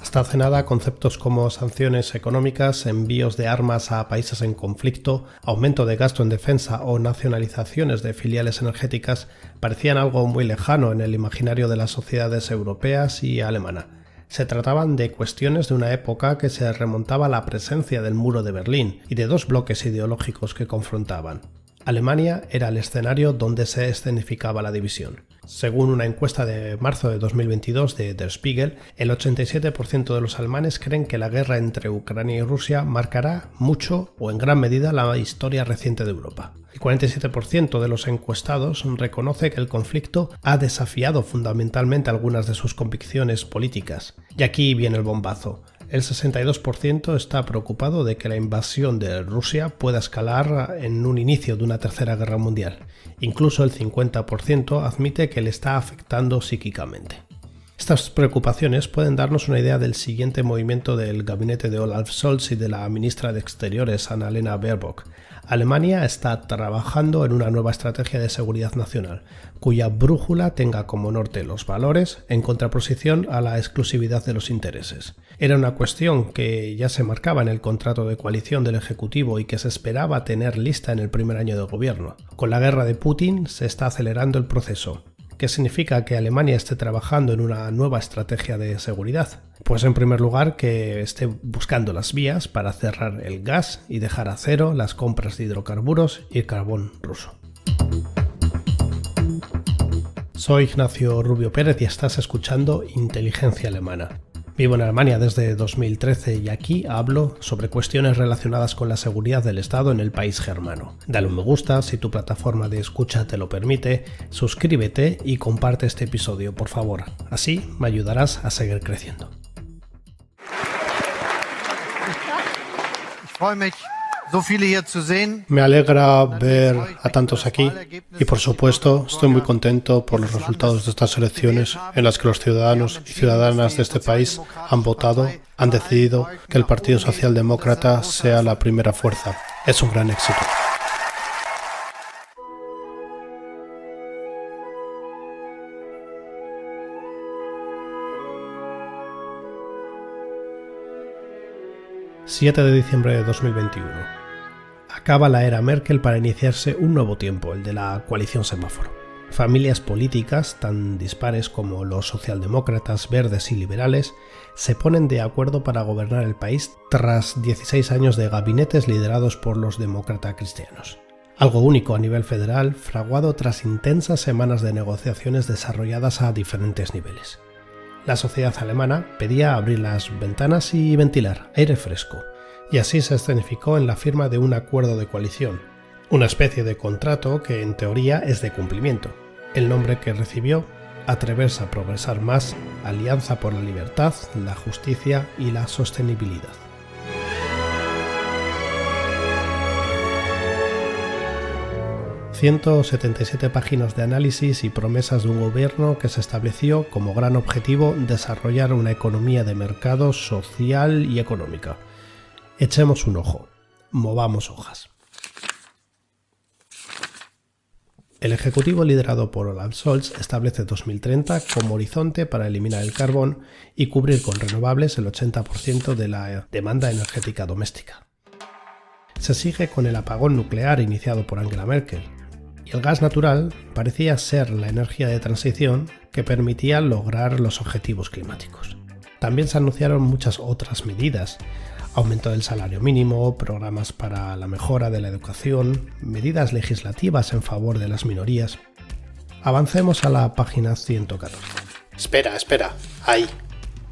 Hasta hace nada, conceptos como sanciones económicas, envíos de armas a países en conflicto, aumento de gasto en defensa o nacionalizaciones de filiales energéticas parecían algo muy lejano en el imaginario de las sociedades europeas y alemana. Se trataban de cuestiones de una época que se remontaba a la presencia del muro de Berlín y de dos bloques ideológicos que confrontaban. Alemania era el escenario donde se escenificaba la división. Según una encuesta de marzo de 2022 de Der Spiegel, el 87% de los alemanes creen que la guerra entre Ucrania y Rusia marcará mucho o en gran medida la historia reciente de Europa. El 47% de los encuestados reconoce que el conflicto ha desafiado fundamentalmente algunas de sus convicciones políticas. Y aquí viene el bombazo. El 62% está preocupado de que la invasión de Rusia pueda escalar en un inicio de una tercera guerra mundial. Incluso el 50% admite que le está afectando psíquicamente. Estas preocupaciones pueden darnos una idea del siguiente movimiento del gabinete de Olaf Scholz y de la ministra de Exteriores Annalena Baerbock. Alemania está trabajando en una nueva estrategia de seguridad nacional, cuya brújula tenga como norte los valores en contraposición a la exclusividad de los intereses. Era una cuestión que ya se marcaba en el contrato de coalición del Ejecutivo y que se esperaba tener lista en el primer año de gobierno. Con la guerra de Putin se está acelerando el proceso. ¿Qué significa que Alemania esté trabajando en una nueva estrategia de seguridad? Pues en primer lugar que esté buscando las vías para cerrar el gas y dejar a cero las compras de hidrocarburos y carbón ruso. Soy Ignacio Rubio Pérez y estás escuchando Inteligencia Alemana. Vivo en Alemania desde 2013 y aquí hablo sobre cuestiones relacionadas con la seguridad del Estado en el país germano. Dale un me gusta si tu plataforma de escucha te lo permite, suscríbete y comparte este episodio, por favor. Así me ayudarás a seguir creciendo. Me alegra ver a tantos aquí y, por supuesto, estoy muy contento por los resultados de estas elecciones en las que los ciudadanos y ciudadanas de este país han votado, han decidido que el Partido Socialdemócrata sea la primera fuerza. Es un gran éxito. ...7 de diciembre de 2021... acaba la era Merkel para iniciarse un nuevo tiempo, el de la coalición semáforo. Familias políticas tan dispares como los socialdemócratas, verdes y liberales se ponen de acuerdo para gobernar el país tras 16 años de gabinetes liderados por los demócratas cristianos. Algo único a nivel federal, fraguado tras intensas semanas de negociaciones desarrolladas a diferentes niveles. La sociedad alemana pedía abrir las ventanas y ventilar aire fresco, y así se escenificó en la firma de un acuerdo de coalición, una especie de contrato que en teoría es de cumplimiento. El nombre que recibió, Atreverse a progresar más, Alianza por la Libertad, la Justicia y la Sostenibilidad. ...177 páginas de análisis y promesas de un gobierno que se estableció como gran objetivo desarrollar una economía de mercado social y económica. Echemos un ojo, movamos hojas. El Ejecutivo liderado por Olaf Scholz establece 2030 como horizonte para eliminar el carbón y cubrir con renovables el 80% de la demanda energética doméstica. Se sigue con el apagón nuclear iniciado por Angela Merkel, y el gas natural parecía ser la energía de transición que permitía lograr los objetivos climáticos. También se anunciaron muchas otras medidas: aumento del salario mínimo, programas para la mejora de la educación, medidas legislativas en favor de las minorías. Avancemos a la página 114. Espera, ahí.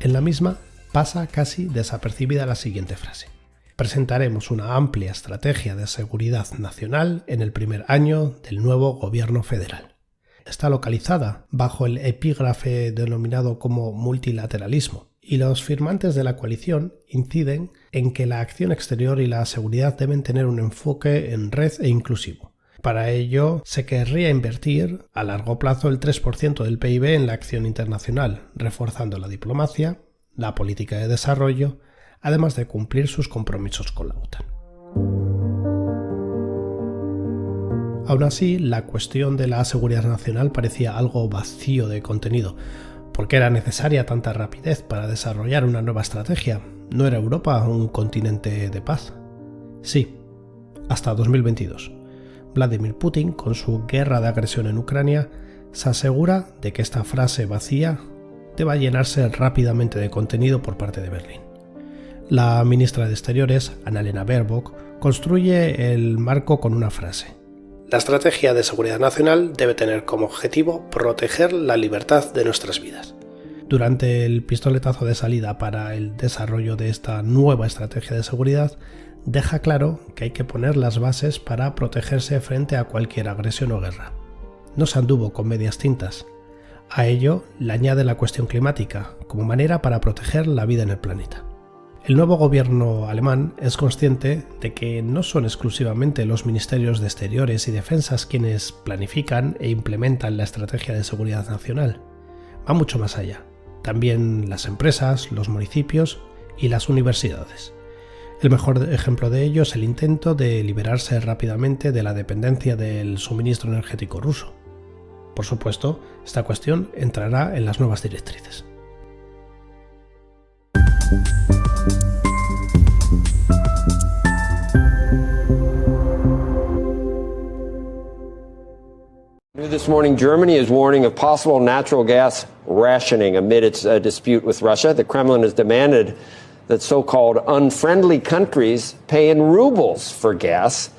En la misma pasa casi desapercibida la siguiente frase: presentaremos una amplia estrategia de seguridad nacional en el primer año del nuevo gobierno federal. Está localizada bajo el epígrafe denominado como multilateralismo, y los firmantes de la coalición inciden en que la acción exterior y la seguridad deben tener un enfoque en red e inclusivo. Para ello, se querría invertir a largo plazo el 3% del PIB en la acción internacional, reforzando la diplomacia, la política de desarrollo, además de cumplir sus compromisos con la OTAN. Aún así, la cuestión de la seguridad nacional parecía algo vacío de contenido, ¿Por qué era necesaria tanta rapidez para desarrollar una nueva estrategia? ¿No era Europa un continente de paz? Sí, hasta 2022. Vladimir Putin, con su guerra de agresión en Ucrania, se asegura de que esta frase vacía deba llenarse rápidamente de contenido por parte de Berlín. La ministra de Exteriores, Annalena Baerbock, construye el marco con una frase. La estrategia de seguridad nacional debe tener como objetivo proteger la libertad de nuestras vidas. Durante el pistoletazo de salida para el desarrollo de esta nueva estrategia de seguridad, deja claro que hay que poner las bases para protegerse frente a cualquier agresión o guerra. No se anduvo con medias tintas. A ello le añade la cuestión climática, como manera para proteger la vida en el planeta. El nuevo gobierno alemán es consciente de que no son exclusivamente los ministerios de Exteriores y Defensas quienes planifican e implementan la estrategia de seguridad nacional. Va mucho más allá. También las empresas, los municipios y las universidades. El mejor ejemplo de ello es el intento de liberarse rápidamente de la dependencia del suministro energético ruso. Por supuesto, esta cuestión entrará en las nuevas directrices. This morning, Germany is warning of possible natural gas rationing amid its dispute with Russia. The Kremlin has demanded that so-called unfriendly countries pay in rubles for gas.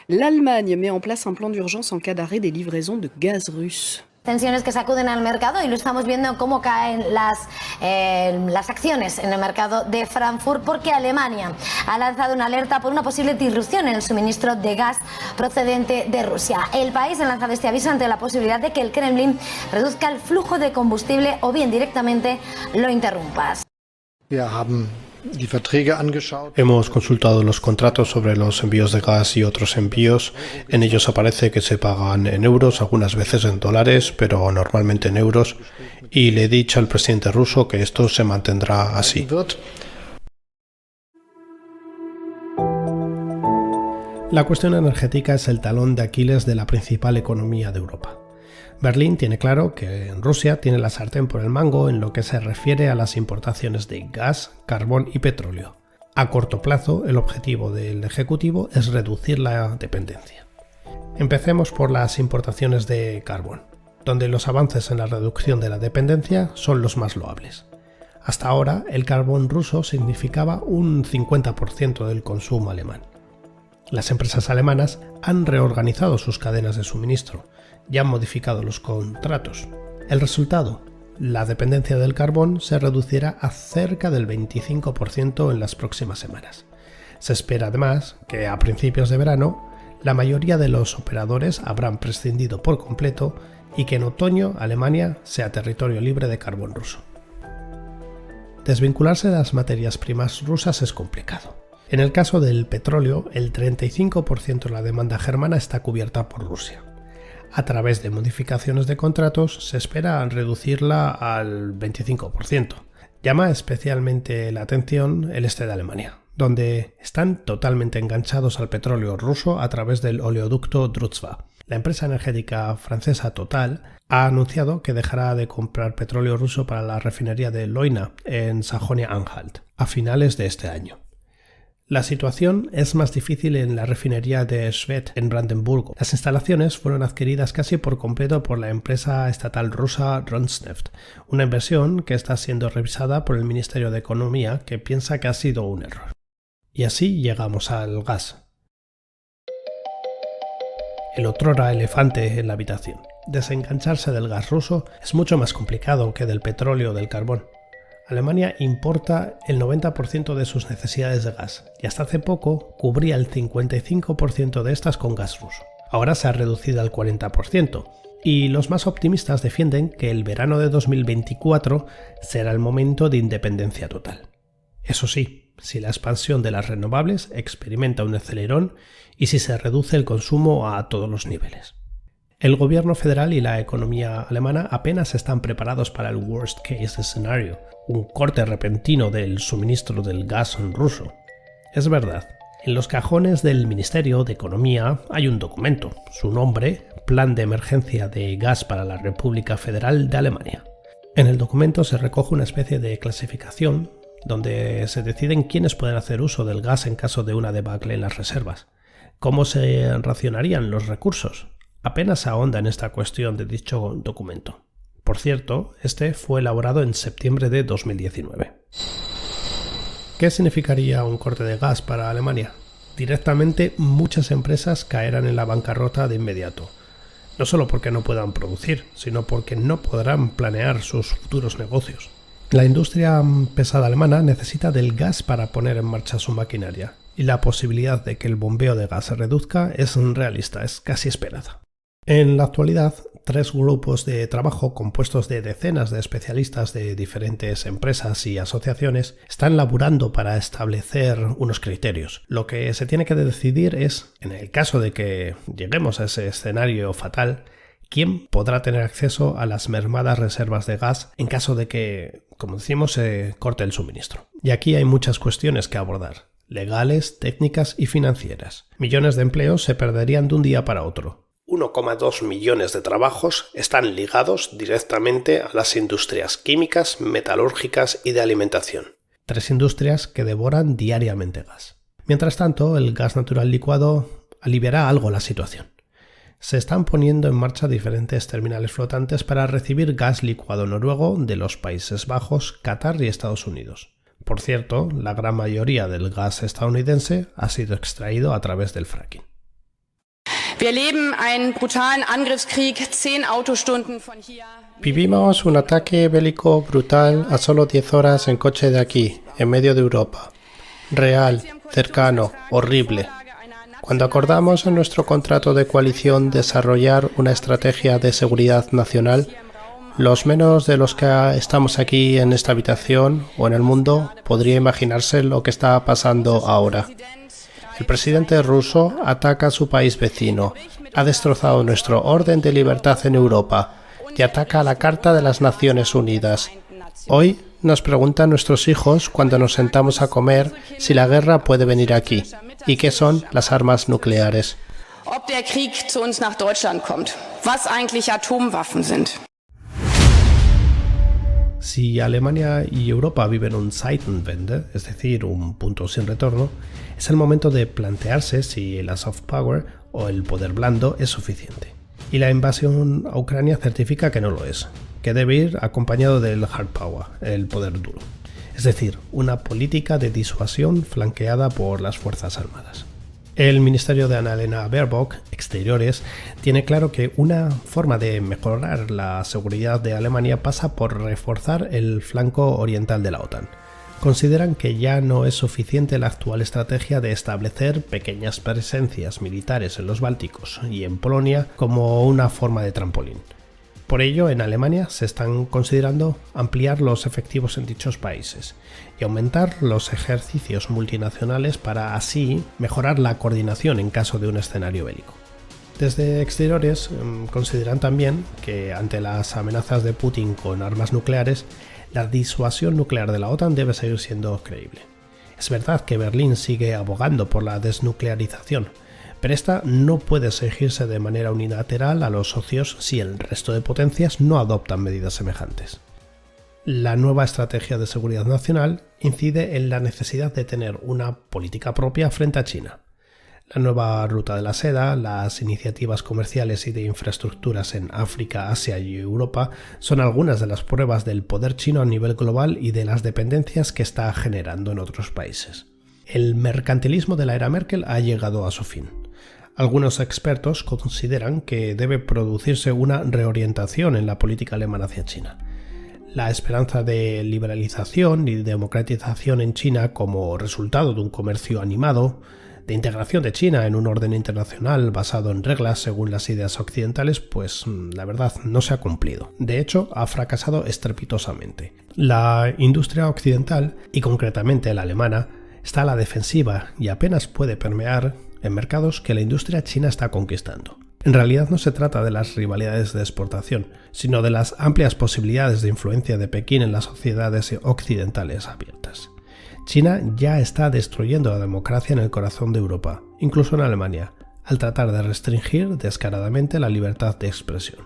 L'Allemagne met en place un plan d'urgence en cas d'arrêt des livraisons de gaz russe. Tensiones que sacuden al mercado y lo estamos viendo cómo caen las acciones en el mercado de Frankfurt porque Alemania ha lanzado una alerta por una posible disrupción en el suministro de gas procedente de Rusia. El país ha lanzado este aviso ante la posibilidad de que el Kremlin reduzca el flujo de combustible o bien directamente lo interrumpa. Hemos consultado los contratos sobre los envíos de gas y otros envíos. En ellos aparece que se pagan en euros, algunas veces en dólares, pero normalmente en euros. Y le he dicho al presidente ruso que esto se mantendrá así. La cuestión energética es el talón de Aquiles de la principal economía de Europa. Berlín tiene claro que Rusia tiene la sartén por el mango en lo que se refiere a las importaciones de gas, carbón y petróleo. A corto plazo, el objetivo del Ejecutivo es reducir la dependencia. Empecemos por las importaciones de carbón, donde los avances en la reducción de la dependencia son los más loables. Hasta ahora, el carbón ruso significaba un 50% del consumo alemán. Las empresas alemanas han reorganizado sus cadenas de suministro y han modificado los contratos. El resultado, la dependencia del carbón se reducirá a cerca del 25% en las próximas semanas. Se espera además que a principios de verano la mayoría de los operadores habrán prescindido por completo y que en otoño Alemania sea territorio libre de carbón ruso. Desvincularse de las materias primas rusas es complicado. En el caso del petróleo, el 35% de la demanda germana está cubierta por Rusia. A través de modificaciones de contratos se espera reducirla al 25%. Llama especialmente la atención el este de Alemania, donde están totalmente enganchados al petróleo ruso a través del oleoducto Druzhba. La empresa energética francesa Total ha anunciado que dejará de comprar petróleo ruso para la refinería de Leuna en Sajonia-Anhalt a finales de este año. La situación es más difícil en la refinería de Schwedt, en Brandenburgo. Las instalaciones fueron adquiridas casi por completo por la empresa estatal rusa Rosneft, una inversión que está siendo revisada por el Ministerio de Economía, que piensa que ha sido un error. Y así llegamos al gas. El otrora elefante en la habitación. Desengancharse del gas ruso es mucho más complicado que del petróleo o del carbón. Alemania importa el 90% de sus necesidades de gas y hasta hace poco cubría el 55% de estas con gas ruso. Ahora se ha reducido al 40% y los más optimistas defienden que el verano de 2024 será el momento de independencia total. Eso sí, si la expansión de las renovables experimenta un acelerón y si se reduce el consumo a todos los niveles. El gobierno federal y la economía alemana apenas están preparados para el worst case scenario, un corte repentino del suministro del gas ruso. Es verdad, en los cajones del Ministerio de Economía hay un documento, su nombre, Plan de Emergencia de Gas para la República Federal de Alemania. En el documento se recoge una especie de clasificación donde se deciden quiénes pueden hacer uso del gas en caso de una debacle en las reservas. ¿Cómo se racionarían los recursos? Apenas se ahonda en esta cuestión de dicho documento. Por cierto, este fue elaborado en septiembre de 2019. ¿Qué significaría un corte de gas para Alemania? Directamente, muchas empresas caerán en la bancarrota de inmediato. No solo porque no puedan producir, sino porque no podrán planear sus futuros negocios. La industria pesada alemana necesita del gas para poner en marcha su maquinaria, y la posibilidad de que el bombeo de gas se reduzca es realista, es casi esperada. En la actualidad, 3 grupos de trabajo compuestos de decenas de especialistas de diferentes empresas y asociaciones están laburando para establecer unos criterios. Lo que se tiene que decidir es, en el caso de que lleguemos a ese escenario fatal, quién podrá tener acceso a las mermadas reservas de gas en caso de que, como decimos, se corte el suministro. Y aquí hay muchas cuestiones que abordar, legales, técnicas y financieras. Millones de empleos se perderían de un día para otro. 1,2 millones de trabajos están ligados directamente a las industrias químicas, metalúrgicas y de alimentación. 3 industrias que devoran diariamente gas. Mientras tanto, el gas natural licuado aliviará algo la situación. Se están poniendo en marcha diferentes terminales flotantes para recibir gas licuado noruego de los Países Bajos, Qatar y Estados Unidos. Por cierto, la gran mayoría del gas estadounidense ha sido extraído a través del fracking. Vivimos un ataque bélico brutal a solo 10 horas en coche de aquí, en medio de Europa. Real, cercano, horrible. Cuando acordamos en nuestro contrato de coalición desarrollar una estrategia de seguridad nacional, los menos de los que estamos aquí en esta habitación o en el mundo podría imaginarse lo que está pasando ahora. El presidente ruso ataca a su país vecino, ha destrozado nuestro orden de libertad en Europa y ataca a la Carta de las Naciones Unidas. Hoy nos preguntan nuestros hijos cuando nos sentamos a comer si la guerra puede venir aquí y qué son las armas nucleares. Ob der Krieg zu uns nach Deutschland kommt, was eigentlich Atomwaffen sind. Si Alemania y Europa viven un Zeitenwende, es decir, un punto sin retorno, es el momento de plantearse si la soft power o el poder blando es suficiente. Y la invasión a Ucrania certifica que no lo es, que debe ir acompañado del hard power, el poder duro. Es decir, una política de disuasión flanqueada por las Fuerzas Armadas. El Ministerio de Annalena Baerbock, Exteriores, tiene claro que una forma de mejorar la seguridad de Alemania pasa por reforzar el flanco oriental de la OTAN. Consideran que ya no es suficiente la actual estrategia de establecer pequeñas presencias militares en los Bálticos y en Polonia como una forma de trampolín. Por ello, en Alemania se están considerando ampliar los efectivos en dichos países y aumentar los ejercicios multinacionales para así mejorar la coordinación en caso de un escenario bélico. Desde Exteriores consideran también que ante las amenazas de Putin con armas nucleares, la disuasión nuclear de la OTAN debe seguir siendo creíble. Es verdad que Berlín sigue abogando por la desnuclearización, pero esta no puede exigirse de manera unilateral a los socios si el resto de potencias no adoptan medidas semejantes. La nueva estrategia de seguridad nacional incide en la necesidad de tener una política propia frente a China. La nueva ruta de la seda, las iniciativas comerciales y de infraestructuras en África, Asia y Europa son algunas de las pruebas del poder chino a nivel global y de las dependencias que está generando en otros países. El mercantilismo de la era Merkel ha llegado a su fin. Algunos expertos consideran que debe producirse una reorientación en la política alemana hacia China. La esperanza de liberalización y democratización en China como resultado de un comercio animado, de integración de China en un orden internacional basado en reglas según las ideas occidentales, pues la verdad no se ha cumplido. De hecho, ha fracasado estrepitosamente. La industria occidental, y concretamente la alemana, está a la defensiva y apenas puede permear en mercados que la industria china está conquistando. En realidad no se trata de las rivalidades de exportación, sino de las amplias posibilidades de influencia de Pekín en las sociedades occidentales abiertas. China ya está destruyendo la democracia en el corazón de Europa, incluso en Alemania, al tratar de restringir descaradamente la libertad de expresión.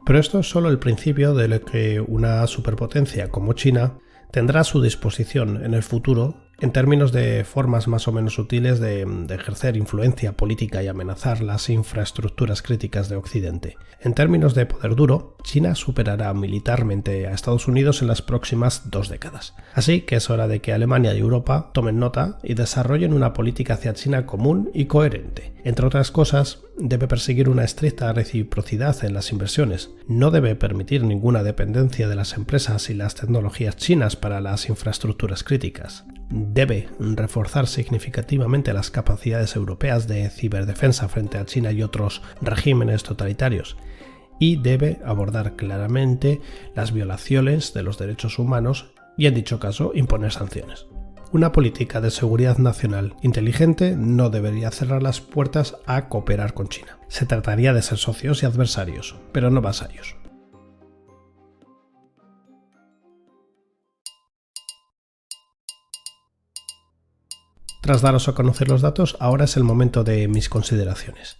Pero esto es solo el principio de lo que una superpotencia como China tendrá a su disposición en el futuro en términos de formas más o menos sutiles de ejercer influencia política y amenazar las infraestructuras críticas de Occidente. En términos de poder duro, China superará militarmente a Estados Unidos en las próximas 2 décadas. Así que es hora de que Alemania y Europa tomen nota y desarrollen una política hacia China común y coherente. Entre otras cosas, debe perseguir una estricta reciprocidad en las inversiones. No debe permitir ninguna dependencia de las empresas y las tecnologías chinas para las infraestructuras críticas. Debe reforzar significativamente las capacidades europeas de ciberdefensa frente a China y otros regímenes totalitarios. Y debe abordar claramente las violaciones de los derechos humanos y, en dicho caso, imponer sanciones. Una política de seguridad nacional inteligente no debería cerrar las puertas a cooperar con China. Se trataría de ser socios y adversarios, pero no vasallos. Tras daros a conocer los datos, ahora es el momento de mis consideraciones.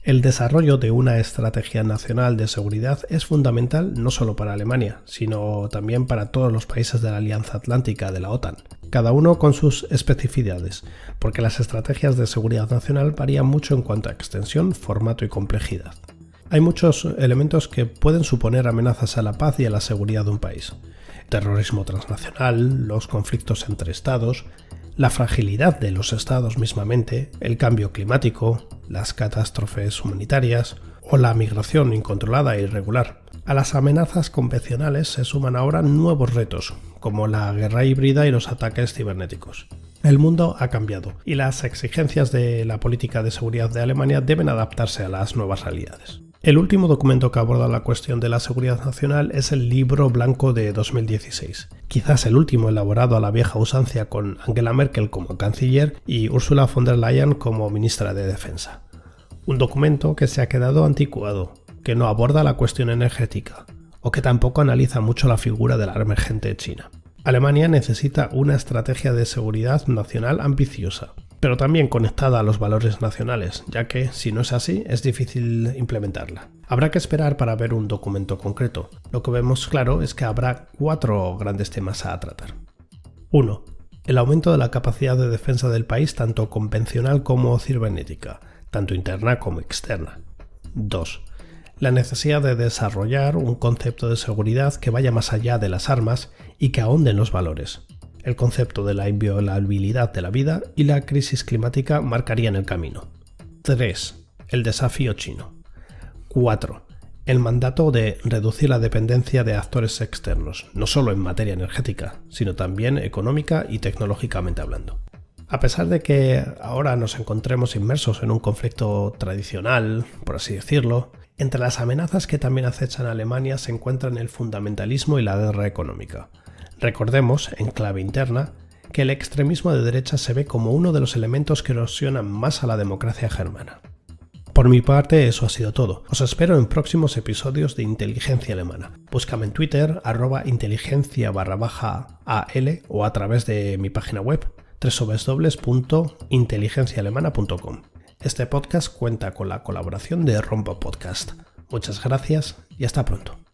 El desarrollo de una estrategia nacional de seguridad es fundamental no solo para Alemania, sino también para todos los países de la Alianza Atlántica de la OTAN, cada uno con sus especificidades, porque las estrategias de seguridad nacional varían mucho en cuanto a extensión, formato y complejidad. Hay muchos elementos que pueden suponer amenazas a la paz y a la seguridad de un país. Terrorismo transnacional, los conflictos entre estados, la fragilidad de los estados mismamente, el cambio climático, las catástrofes humanitarias o la migración incontrolada e irregular. A las amenazas convencionales se suman ahora nuevos retos, como la guerra híbrida y los ataques cibernéticos. El mundo ha cambiado y las exigencias de la política de seguridad de Alemania deben adaptarse a las nuevas realidades. El último documento que aborda la cuestión de la seguridad nacional es el Libro Blanco de 2016, quizás el último elaborado a la vieja usanza con Angela Merkel como canciller y Ursula von der Leyen como ministra de Defensa. Un documento que se ha quedado anticuado, que no aborda la cuestión energética, o que tampoco analiza mucho la figura de la emergente China. Alemania necesita una estrategia de seguridad nacional ambiciosa, pero también conectada a los valores nacionales, ya que, si no es así, es difícil implementarla. Habrá que esperar para ver un documento concreto. Lo que vemos claro es que habrá 4 grandes temas a tratar. 1. El aumento de la capacidad de defensa del país, tanto convencional como cibernética, tanto interna como externa. 2. La necesidad de desarrollar un concepto de seguridad que vaya más allá de las armas y que ahonde en los valores. El concepto de la inviolabilidad de la vida y la crisis climática marcarían el camino. 3. El desafío chino. 4. El mandato de reducir la dependencia de actores externos, no solo en materia energética, sino también económica y tecnológicamente hablando. A pesar de que ahora nos encontremos inmersos en un conflicto tradicional, por así decirlo, entre las amenazas que también acechan a Alemania se encuentran el fundamentalismo y la guerra económica. Recordemos, en clave interna, que el extremismo de derecha se ve como uno de los elementos que erosionan más a la democracia germana. Por mi parte, eso ha sido todo. Os espero en próximos episodios de Inteligencia Alemana. Búscame en Twitter, @inteligencia_al o a través de mi página web www.inteligenciaalemana.com. Este podcast cuenta con la colaboración de Rombo Podcast. Muchas gracias y hasta pronto.